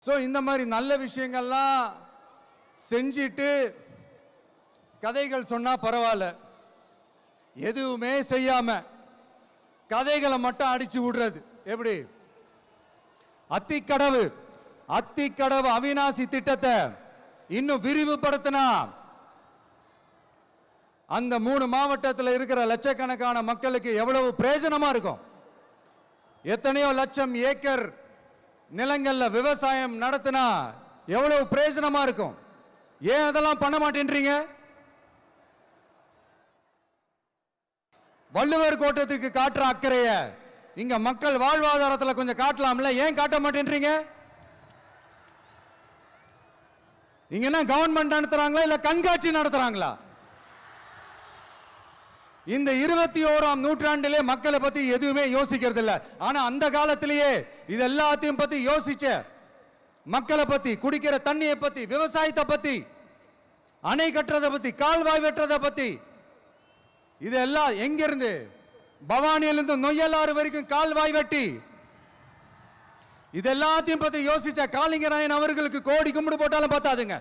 So இந்த மாதிரி நல்ல விஷயங்கள்லாம் செஞ்சிட்டு கதைகள் சொன்னா பரவாயில்ல, எதுவுமே செய்யாம கதைகளை மட்டும் அடிச்சு விடுறது எப்படி? அத்திக்கடவு அவிநாசி திட்டத்தை இன்னும் விரிவுபடுத்தினா அந்த 3 மாவட்டத்தில் இருக்கிற லட்சக்கணக்கான மக்களுக்கு எவ்வளவு பிரயோஜனமா இருக்கும். எத்தனையோ லட்சம் ஏக்கர் நிலங்கள்ல விவசாயம் நடத்தினா எவ்வளவு பிரயோஜனமா இருக்கும். ஏன் அதெல்லாம் பண்ண மாட்டேன்றீங்க? வள்ளுவர் கோட்டத்துக்கு காட்டுற அக்கறைய இங்க மக்கள் வாழ்வாதாரத்தில் கொஞ்சம் காட்டலாம்ல, ஏன் காட்ட மாட்டேன்றீங்க? இங்க என்ன கவர்மெண்ட் நடத்துறாங்களா இல்ல கண்காட்சி நடத்துறாங்களா? இந்த 21ஆம் நூற்றாண்டிலே மக்களை பத்தி எதுவுமே யோசிக்கிறது இல்ல. ஆனா அந்த காலத்திலேயே இது எல்லாத்தையும் பத்தி யோசிச்ச மக்களை பத்தி, குடிக்கிற தண்ணியை பத்தி, விவசாயத்தை பத்தி, அணை கட்டுறதை பத்தி, கால்வாய் வெட்டுறதை பத்தி, இதெல்லாம் எங்கிருந்து? பவானியிலிருந்து நொய்யலாறு வரைக்கும் கால்வாய் வெட்டி இதெல்லாத்தையும் பத்தி யோசிச்ச காளிங்கராயன் அவர்களுக்கு கோடி கும்பிடு போட்டாலும் பார்த்தாதுங்க.